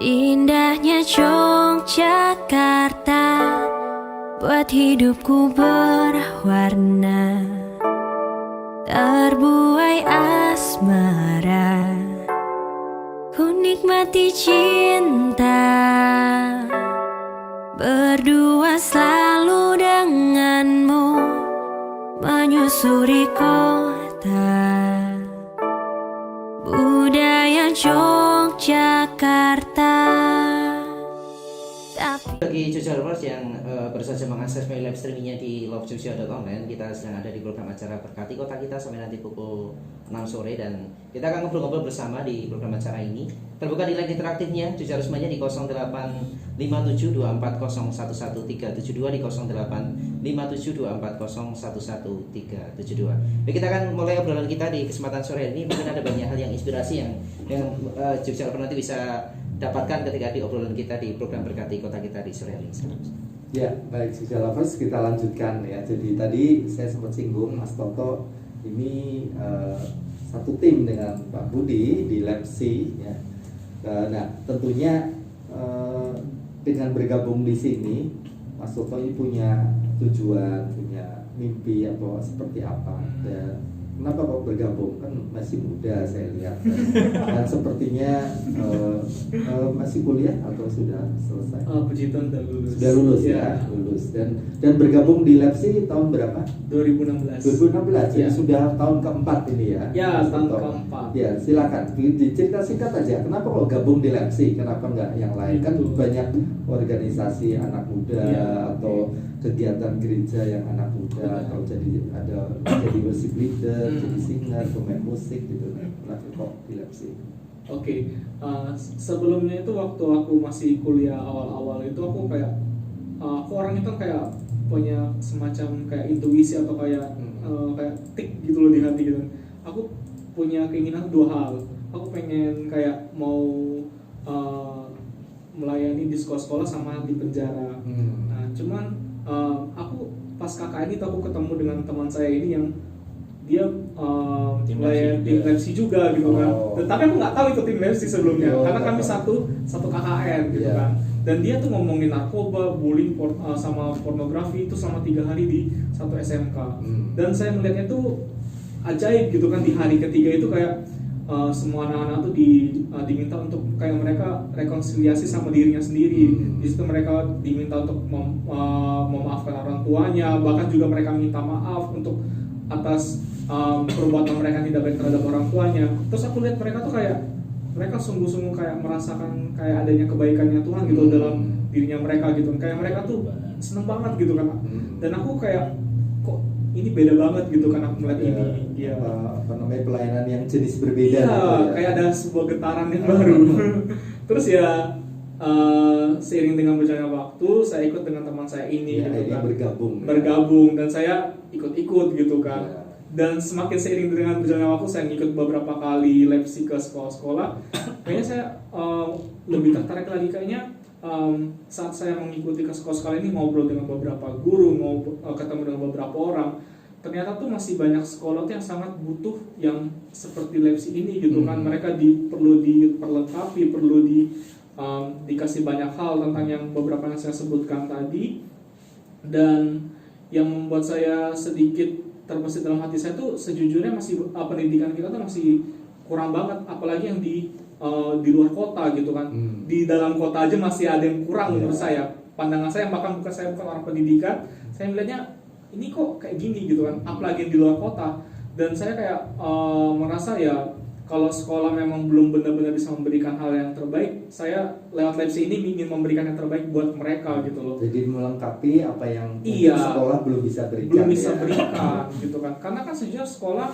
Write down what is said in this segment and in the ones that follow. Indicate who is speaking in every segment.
Speaker 1: Indahnya Yogyakarta buat hidupku berwarna, terbuai asmara, ku nikmati cinta, berdua selalu denganmu, menyusuri kota, budaya Yogyakarta.
Speaker 2: Bagi Jogja Lovers yang baru saja mengakses live streamingnya di lovejogja.online, kita sedang ada di program acara Berkati Kota Kita sampai nanti pukul 6 sore, dan kita akan ngobrol-ngobrol bersama di program acara ini. Terbuka di line interaktifnya Jogja Rusmanya di 085724011372 di 085724011372. Baik, kita akan mulai obrolan kita di kesempatan sore ini. Mungkin ada banyak hal yang inspirasi yang Jogja Lovers nanti bisa dapatkan ketika di obrolan kita di program Berkati Kota Kita di sore hari ini.
Speaker 3: Ya, baik Jogja Lovers, kita lanjutkan ya. Jadi tadi saya sempat singgung Mas Toto ini satu tim dengan Pak Budi di Lab C ya. Nah, tentunya dengan bergabung di sini Mas Toto ini punya tujuan, punya mimpi atau seperti apa, dan kenapa kok bergabung? Kan masih muda saya lihat, dan sepertinya masih kuliah atau sudah selesai?
Speaker 4: Puji Tuhan sudah lulus.
Speaker 3: Sudah lulus ya, lulus, dan bergabung di Labsi tahun berapa?
Speaker 4: 2016.
Speaker 3: 2016, jadi
Speaker 4: Ya.
Speaker 3: sudah tahun keempat ini ya?
Speaker 4: Ya,
Speaker 3: Mas
Speaker 4: tahun
Speaker 3: Toto.
Speaker 4: keempat.
Speaker 3: Ya, silakan dicerita singkat aja. Kenapa kok gabung di Labsi? Kenapa nggak yang lain? Kan
Speaker 4: Betul.
Speaker 3: banyak organisasi anak muda
Speaker 4: Ya.
Speaker 3: atau kegiatan gereja yang anak muda, atau jadi worship leader, jadi singer, pemain musik gitu. Kenapa kok di Labsi?
Speaker 4: Oke, sebelumnya itu waktu aku masih kuliah awal-awal itu aku kayak aku orangnya kan kayak punya semacam kayak intuisi atau kayak kayak tik gitu loh di hati gitu. Aku punya keinginan dua hal. Aku pengen kayak mau melayani di sekolah-sekolah sama di penjara. Nah, cuman aku pas KKN itu aku ketemu dengan teman saya ini yang dia tim Lepsi juga gitu kan. Tetapi aku nggak tahu itu tim Lepsi sebelumnya, karena kami satu KKN gitu kan. Dan dia tuh ngomongin narkoba, bullying, sama pornografi itu selama 3 hari di satu SMK. Dan saya melihatnya tuh ajaib gitu kan. Di hari ketiga itu kayak semua anak-anak tuh diminta untuk kayak mereka rekonsiliasi sama dirinya sendiri. Di situ mereka diminta untuk memaafkan orang tuanya, bahkan juga mereka minta maaf untuk atas perbuatan mereka yang tidak baik terhadap orang tuanya. Terus aku lihat mereka tuh kayak mereka sungguh-sungguh kayak merasakan kayak adanya kebaikannya Tuhan gitu dalam dirinya mereka gitu. Kayak mereka tuh seneng banget gitu kan. Dan aku kayak kok ini beda banget gitu kan aku melihat ini. Ya.
Speaker 3: Apa namanya, pelayanan yang jenis berbeda
Speaker 4: Iya,
Speaker 3: gitu ya.
Speaker 4: kayak ada sebuah getaran yang baru. Terus ya seiring dengan berjalannya waktu, saya ikut dengan teman saya ini
Speaker 3: Ya,
Speaker 4: gitu
Speaker 3: ini
Speaker 4: kan.
Speaker 3: bergabung
Speaker 4: Dan saya ikut-ikut gitu kan.
Speaker 3: Ya.
Speaker 4: Dan semakin seiring dengan berjalannya waktu, saya ngikut beberapa kali Lepsi ke sekolah-sekolah. Kayaknya saya lebih tertarik lagi kayaknya saat saya mengikuti ke sekolah-sekolah ini, ngobrol dengan beberapa guru, ketemu dengan beberapa orang. Ternyata tuh masih banyak sekolah tuh yang sangat butuh yang seperti Lepsi ini gitu kan. Mereka perlu diperlengkapi, perlu dikasih banyak hal tentang yang beberapa yang saya sebutkan tadi. Dan yang membuat saya sedikit terbesit dalam hati saya tuh sejujurnya masih pendidikan kita tuh masih kurang banget, apalagi yang di luar kota gitu kan. Di dalam kota aja masih ada yang kurang menurut saya. Pandangan saya, bahkan saya bukan orang pendidikan, saya melihatnya ini kok kayak gini gitu kan, apalagi di luar kota. Dan saya kayak merasa ya kalau sekolah memang belum benar-benar bisa memberikan hal yang terbaik, saya lewat Lepsi ini ingin memberikan yang terbaik buat mereka gitu loh.
Speaker 3: Jadi melengkapi apa yang sekolah belum bisa berikan.
Speaker 4: Berikan gitu kan. Karena kan sejauh sekolah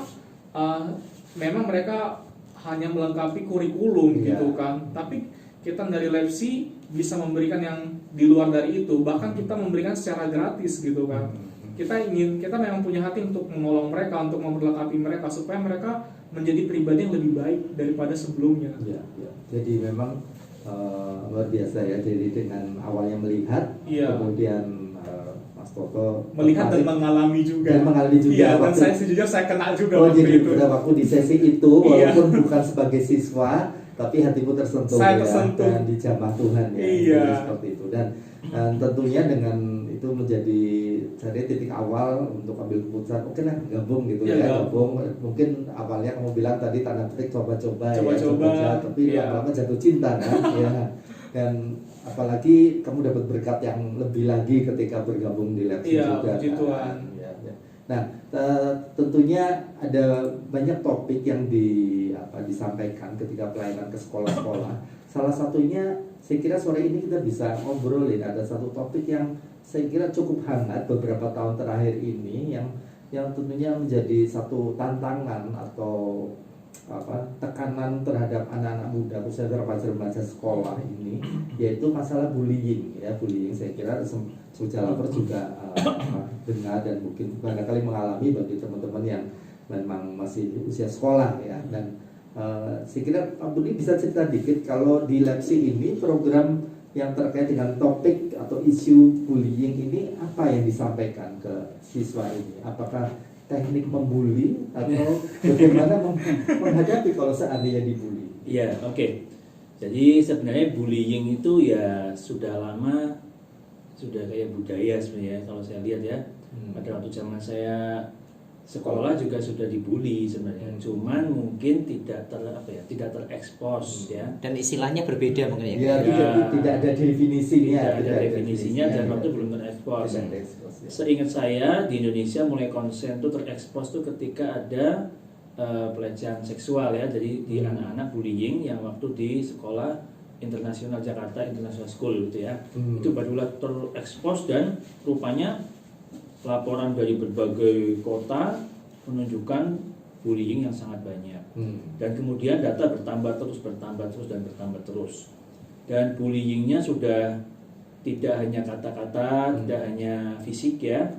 Speaker 4: memang mereka hanya melengkapi kurikulum gitu kan. Tapi kita dari Lepsi bisa memberikan yang di luar dari itu, bahkan kita memberikan secara gratis gitu kan. Kita memang punya hati untuk menolong mereka, untuk memperlengkapi mereka supaya mereka menjadi pribadi yang lebih baik daripada sebelumnya.
Speaker 3: Ya. Jadi memang luar biasa ya. Jadi dengan awalnya melihat, kemudian Mas Toto
Speaker 4: melihat dan mengalami juga. Iya, dan saya sejujurnya saya kena juga waktu
Speaker 3: jadi
Speaker 4: itu.
Speaker 3: pada waktu di sesi itu, walaupun bukan sebagai siswa, tapi hatimu tersentuh
Speaker 4: Saya
Speaker 3: ya,
Speaker 4: tersentuh.
Speaker 3: dan dijamah Tuhan ya.
Speaker 4: Iya.
Speaker 3: Jadi seperti itu dan tentunya dengan itu menjadi jadi titik awal untuk ambil keputusan oke lah gabung gitu
Speaker 4: Ya,
Speaker 3: ya, gabung. Mungkin awalnya kamu bilang tadi tanda petik coba-coba ya,
Speaker 4: Coba-coba,
Speaker 3: coba, tapi
Speaker 4: iya.
Speaker 3: lama-lama jatuh cinta kan ya. Dan apalagi kamu dapat berkat yang lebih lagi ketika bergabung di Lepsi
Speaker 4: Iya,
Speaker 3: juga
Speaker 4: puji
Speaker 3: kan.
Speaker 4: Tuhan.
Speaker 3: Ya, ya. Nah, tentunya ada banyak topik yang disampaikan ketika pelayanan ke sekolah-sekolah. Salah satunya saya kira sore ini kita bisa ngobrolin ada satu topik yang saya kira cukup hangat beberapa tahun terakhir ini yang tentunya menjadi satu tantangan atau tekanan terhadap anak-anak muda khususnya remaja-remaja sekolah ini, yaitu masalah bullying ya. Bullying saya kira Social Lovers juga dengar dan mungkin barangkali mengalami bagi teman-teman yang memang masih usia sekolah ya. Dan saya kira Pak Budi bisa cerita dikit kalau di Lepsi ini program yang terkait dengan topik atau isu bullying ini apa yang disampaikan ke siswa ini? Apakah teknik membuli atau bagaimana menghadapi kalau seandainya dibully?
Speaker 5: Iya, oke. Jadi sebenarnya bullying itu ya sudah lama, sudah kayak budaya sebenarnya kalau saya lihat ya. Pada waktu zaman saya sekolah juga sudah dibully sebenarnya. Cuman mungkin tidak tidak terekspos ya.
Speaker 2: Dan istilahnya berbeda mungkin
Speaker 3: Ya,
Speaker 2: ya.
Speaker 3: tidak ada definisinya.
Speaker 5: Tidak ada definisinya dan waktu belum terekspos.
Speaker 3: Tidak terekspos, ya.
Speaker 5: Seingat saya di Indonesia mulai konsen tuh terekspos tuh ketika ada pelecehan seksual ya. Jadi di anak-anak bullying yang waktu di sekolah internasional Jakarta International School gitu ya. Itu barulah terekspos dan rupanya laporan dari berbagai kota menunjukkan bullying yang sangat banyak. Dan kemudian data bertambah terus dan bertambah terus. Dan bullyingnya sudah tidak hanya kata-kata, tidak hanya fisik ya,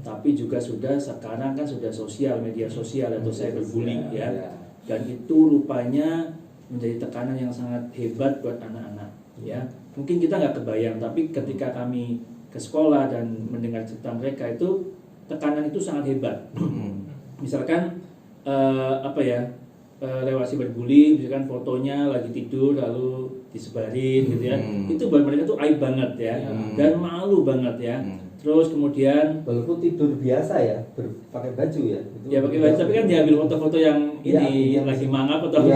Speaker 5: tapi juga sudah sekarang kan sudah sosial, media sosial atau cyberbullying ya. Dan itu rupanya menjadi tekanan yang sangat hebat buat anak-anak ya. Mungkin kita nggak kebayang, tapi ketika kami ke sekolah dan mendengar cerita mereka itu tekanan itu sangat hebat. Misalkan lewat cyberbullying, misalkan fotonya lagi tidur lalu disebarin gitu ya. Itu buat mereka tuh aib banget ya, dan malu banget ya. Terus kemudian
Speaker 3: walaupun tidur biasa ya, pakai baju ya.
Speaker 5: Ya pakai baju, tapi kan diambil foto-foto yang ini
Speaker 3: ya,
Speaker 5: lagi mangap atau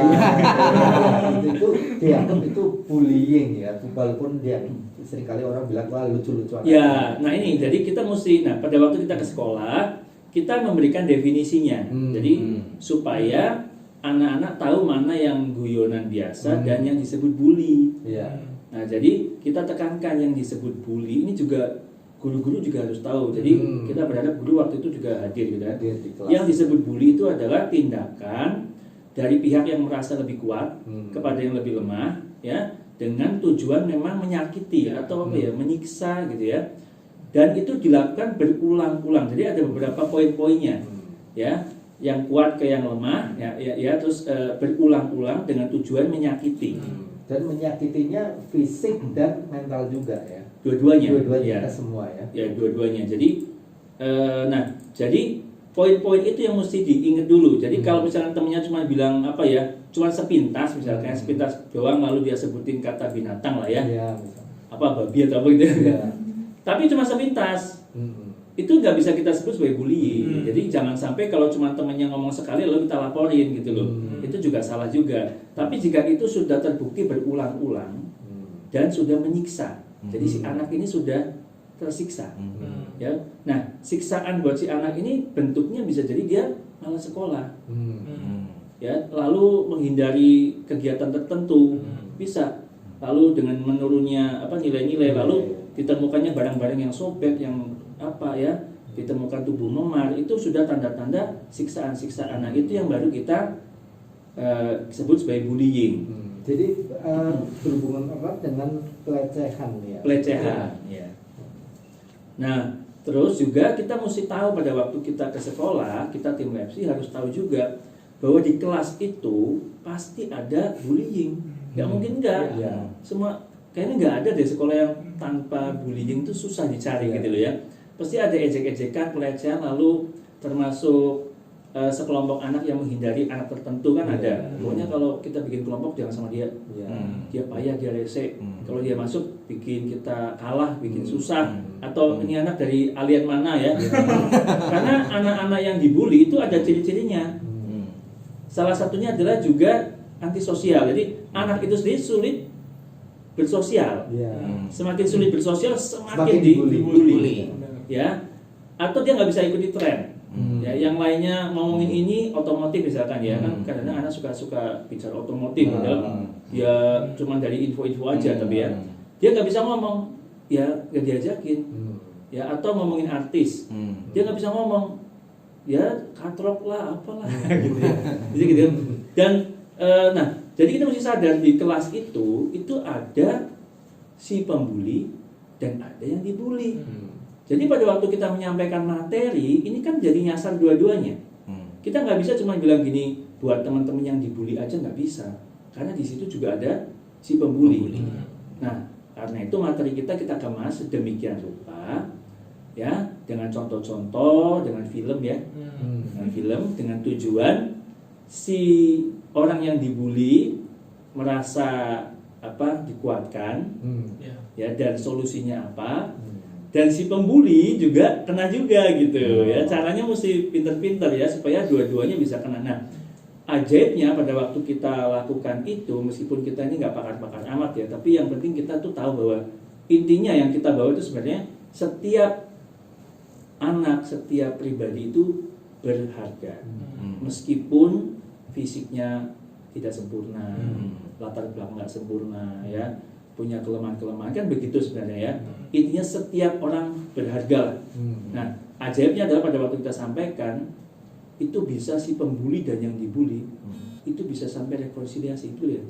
Speaker 3: itu dianggap itu bullying ya, walaupun dia seringkali orang bilang wah lucu-lucuan.
Speaker 5: Ya, nah ini jadi kita mesti, pada waktu kita ke sekolah kita memberikan definisinya, jadi supaya anak-anak tahu mana yang guyonan biasa dan yang disebut bully.
Speaker 3: Ya.
Speaker 5: Nah jadi kita tekankan yang disebut bully ini juga guru-guru juga harus tahu. Jadi kita berharap guru waktu itu juga hadir gitu ya.
Speaker 3: Hadir di kelas.
Speaker 5: Yang disebut bully itu adalah tindakan dari pihak yang merasa lebih kuat kepada yang lebih lemah ya, dengan tujuan memang menyakiti atau menyiksa gitu ya. Dan itu dilakukan berulang-ulang. Jadi ada beberapa poin-poinnya ya. Yang kuat ke yang lemah ya terus berulang-ulang dengan tujuan menyakiti.
Speaker 3: Dan menyakitinya fisik dan mental juga ya.
Speaker 5: Dua-duanya
Speaker 3: Dua-duanya semua ya.
Speaker 5: Ya dua-duanya. Jadi jadi poin-poin itu yang mesti diingat dulu. Jadi kalau misalnya temennya cuma bilang cuma sepintas misalkan sepintas doang lalu dia sebutin kata binatang lah ya.
Speaker 3: Iya,
Speaker 5: Babi atau apa gitu.
Speaker 3: Ya.
Speaker 5: Tapi cuma sepintas. Itu nggak bisa kita sebut sebagai bullying. Jadi jangan sampai kalau cuma temennya ngomong sekali lalu kita laporin gitu loh. Itu juga salah juga. Tapi jika itu sudah terbukti berulang-ulang dan sudah menyiksa. Jadi si anak ini sudah tersiksa. Ya. Nah, siksaan buat si anak ini bentuknya bisa jadi dia malas sekolah. Ya, lalu menghindari kegiatan tertentu bisa. Lalu dengan menurunnya nilai-nilai, lalu ditemukannya barang-barang yang sobek, yang ditemukan tubuh memar, itu sudah tanda-tanda siksaan-siksaan. Nah, itu yang baru kita sebut sebagai bullying.
Speaker 3: Jadi berhubungan erat dengan pelecehan ya.
Speaker 5: Pelecehan, ya. Nah, terus juga kita mesti tahu pada waktu kita ke sekolah, kita tim Lepsi harus tahu juga bahwa di kelas itu pasti ada bullying. Nggak mungkin enggak.
Speaker 3: Ya.
Speaker 5: Semua kayaknya nggak ada deh sekolah yang tanpa bullying, itu susah dicari gitu loh ya. Pasti ada ejek-ejekan, pelecehan, lalu termasuk sekelompok anak yang menghindari anak tertentu kan
Speaker 3: Iya.
Speaker 5: ada. Pokoknya kalau kita bikin kelompok jangan sama dia.
Speaker 3: Iya.
Speaker 5: Dia payah, dia rese. Kalau dia masuk bikin kita kalah, bikin susah.
Speaker 2: Hmm.
Speaker 5: Atau ini anak dari alien mana ya? Karena anak-anak yang dibully itu ada ciri-cirinya.
Speaker 2: Hmm.
Speaker 5: Salah satunya adalah juga antisosial. Jadi anak itu sendiri sulit bersosial.
Speaker 3: Iya.
Speaker 5: Semakin sulit bersosial, semakin
Speaker 3: Semakin dibully.
Speaker 5: dibully. Ya. Atau dia nggak bisa ikuti tren.
Speaker 3: Hmm.
Speaker 5: Ya, yang lainnya ngomongin ini otomotif misalkan ya kan kadang anak suka bicara otomotif padahal dia cuma dari info-info aja tapi ya dia nggak bisa ngomong ya nggak diajakin ya atau ngomongin artis dia nggak bisa ngomong ya katrok lah apalah gitu ya. Jadi gitu ya. Dan nah jadi kita mesti sadar di kelas itu ada si pembuli dan ada yang dibully. Jadi pada waktu kita menyampaikan materi, ini kan jadi nyasar dua-duanya. Kita nggak bisa cuma bilang gini, buat teman-teman yang dibully aja nggak bisa. Karena di situ juga ada si pembuli. Nah, karena itu materi kita kemas sedemikian rupa, ya, dengan contoh-contoh, dengan film ya, dengan film, dengan tujuan si orang yang dibully merasa dikuatkan, ya, dan solusinya apa. Dan si pembuli juga kena juga gitu ya. Caranya mesti pinter-pinter ya supaya dua-duanya bisa kena. Nah, ajaibnya pada waktu kita lakukan itu meskipun kita ini nggak pakar-pakar amat ya, tapi yang penting kita tuh tahu bahwa intinya yang kita bawa itu sebenarnya setiap anak, setiap pribadi itu berharga. Meskipun fisiknya tidak sempurna, latar belakang nggak sempurna ya. Punya kelemahan-kelemahan kan begitu sebenarnya ya. Intinya setiap orang berharga lah. Nah, ajaibnya adalah pada waktu kita sampaikan itu bisa si pembuli dan yang dibully itu bisa sampai rekonsiliasi itu ya.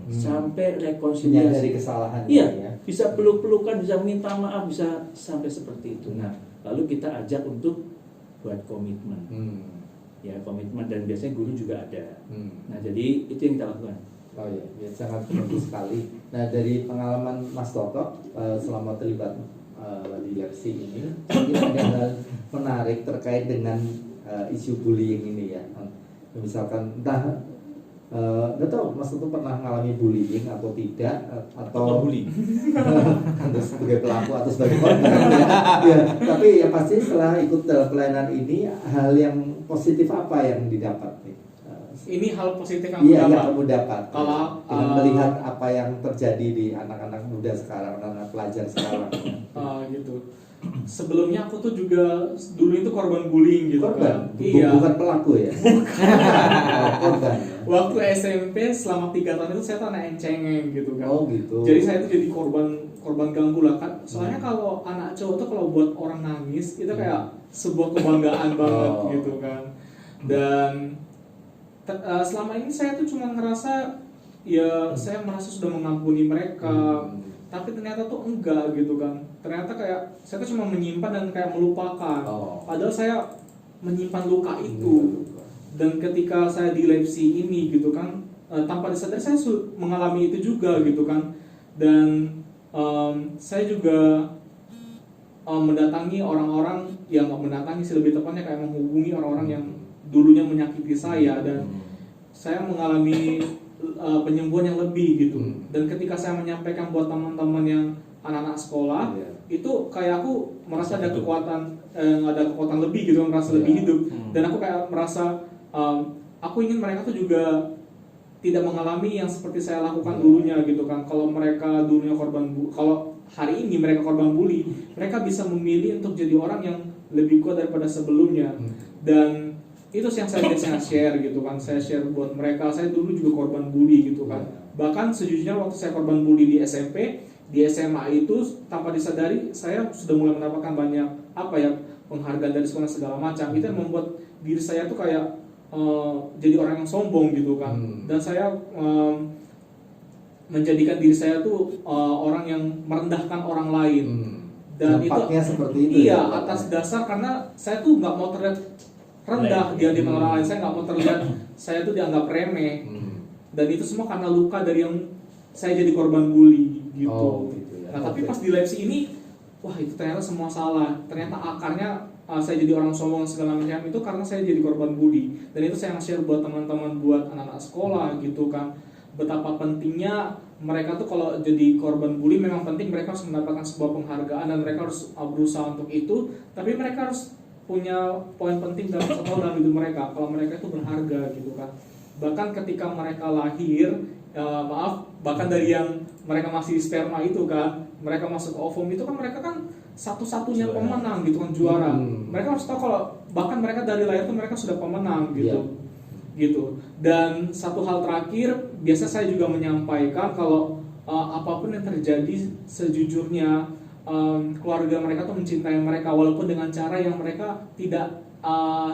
Speaker 5: Sampai rekonsiliasi
Speaker 3: dari kesalahan.
Speaker 5: Iya,
Speaker 3: Ya.
Speaker 5: bisa peluk-pelukan, bisa minta maaf, bisa sampai seperti itu. Nah, lalu kita ajak untuk buat komitmen. Ya, komitmen dan biasanya guru juga ada. Nah, jadi itu yang kita lakukan.
Speaker 3: Oh iya, ya, sangat bagus sekali. Nah, dari pengalaman Mas Toto selama terlibat di Lepsi ini, mungkin ada hal menarik terkait dengan isu bullying ini ya. Misalkan entah nggak tahu Mas Toto pernah mengalami bullying atau tidak atau
Speaker 5: bully
Speaker 3: atau sebagai pelaku atau sebagai korban ya. Tapi yang pasti setelah ikut dalam pelayanan ini hal yang positif apa yang didapat nih?
Speaker 4: Ini hal positif yang
Speaker 3: Iya, yang
Speaker 4: dapat.
Speaker 3: kamu dapat.
Speaker 4: Kalau
Speaker 3: dengan melihat apa yang terjadi di anak-anak muda sekarang, anak-anak pelajar sekarang.
Speaker 4: Gitu. Sebelumnya aku tuh juga dulu itu korban bullying gitu
Speaker 3: Korban,
Speaker 4: kan. Iya.
Speaker 3: bukan pelaku ya. Korban.
Speaker 4: Waktu SMP selama 3 tahun itu saya tuh anak yang cengeng gitu kan.
Speaker 3: Oh gitu.
Speaker 4: Jadi saya tuh jadi korban ganggu lah kan. Soalnya kalau anak cowok tuh kalau buat orang nangis itu kayak sebuah kebanggaan banget gitu kan. Dan selama ini saya tuh cuma ngerasa ya saya merasa sudah mengampuni mereka, tapi ternyata tuh enggak gitu kan. Ternyata kayak saya tuh cuma menyimpan dan kayak melupakan. Padahal saya menyimpan luka itu. Dan ketika saya di Lepsi ini gitu kan, tanpa disadari saya mengalami itu juga gitu kan. Dan saya juga mendatangi orang-orang yang mendatangi sih lebih tepatnya kayak menghubungi orang-orang yang dulunya menyakiti saya dan saya mengalami penyembuhan yang lebih gitu. Dan ketika saya menyampaikan buat teman-teman yang anak-anak sekolah, itu kayak aku merasa ada kekuatan lebih gitu, merasa lebih hidup. Dan aku kayak merasa aku ingin mereka tuh juga tidak mengalami yang seperti saya lakukan dulunya gitu kan. Kalau mereka dulunya kalau hari ini mereka korban bully, mereka bisa memilih untuk jadi orang yang lebih kuat daripada sebelumnya. Dan itu yang saya biasanya share gitu kan, saya share buat mereka. Saya dulu juga korban bully gitu kan. Bahkan sejujurnya waktu saya korban bully di SMP, di SMA itu tanpa disadari saya sudah mulai mendapatkan banyak penghargaan dari sekolah segala macam. Itu yang membuat diri saya tuh kayak jadi orang yang sombong gitu kan. Dan saya menjadikan diri saya tuh orang yang merendahkan orang lain. Dan
Speaker 3: dampaknya
Speaker 4: itu
Speaker 3: seperti itu.
Speaker 4: iya, atas dasar karena saya tuh nggak mau terlihat rendah di hadapan orang lain. Saya nggak mau terlihat saya tuh dianggap remeh. Dan itu semua karena luka dari yang saya jadi korban bully gitu.
Speaker 3: Gitu ya.
Speaker 4: Nah, tapi pas di Lepsi ini, wah itu ternyata semua salah. Ternyata akarnya saya jadi orang sombong segala macam itu karena saya jadi korban bully. Dan itu saya share buat teman-teman, buat anak-anak sekolah gitu kan, betapa pentingnya mereka tuh kalau jadi korban bully memang penting mereka harus mendapatkan sebuah penghargaan dan mereka harus berusaha untuk itu, tapi mereka harus punya poin penting dalam hidup mereka kalau mereka itu berharga gitu kan. Bahkan ketika mereka lahir, bahkan dari yang mereka masih sperma itu kan, mereka masuk ke ovum itu kan, mereka kan satu-satunya pemenang gitu kan, juara. Mereka harus tahu kalau bahkan mereka dari lahir tuh mereka sudah pemenang gitu. Gitu. Dan satu hal terakhir, biasa saya juga menyampaikan kalau apapun yang terjadi sejujurnya, keluarga mereka tuh mencintai mereka walaupun dengan cara yang mereka tidak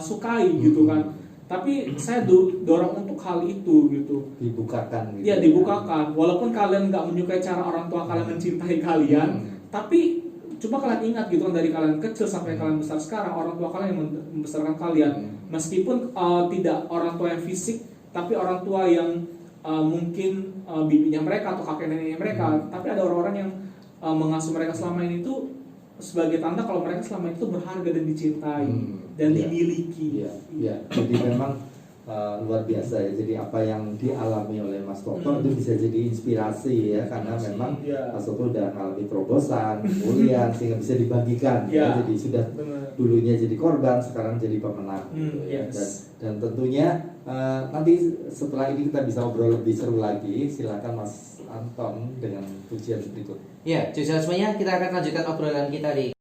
Speaker 4: sukai gitu kan. Tapi saya dorong untuk hal itu gitu.
Speaker 3: Dibukakan gitu.
Speaker 4: Ya, dibukakan. Walaupun kalian nggak menyukai cara orang tua kalian mencintai kalian, tapi coba kalian ingat gitu kan, dari kalian kecil sampai kalian besar sekarang, orang tua kalian yang membesarkan kalian. Meskipun tidak orang tua yang fisik, tapi orang tua yang mungkin bibinya mereka atau kakek neneknya mereka, tapi ada orang-orang yang mengasuh mereka selama ini tuh sebagai tanda kalau mereka selama itu berharga dan dicintai dan dimiliki.
Speaker 3: Iya. Jadi memang luar biasa ya. Jadi apa yang dialami oleh Mas Toto itu bisa jadi inspirasi ya, karena memang Mas Toto udah mengalami terobosan, pemulihan sehingga bisa dibagikan. Ya. Jadi sudah dulunya jadi korban, sekarang jadi pemenang. Dan tentunya nanti setelah ini kita bisa ngobrol lebih seru lagi. Silakan Mas Anton dengan pujian berikut.
Speaker 2: Ya, semuanya kita akan lanjutkan obrolan kita di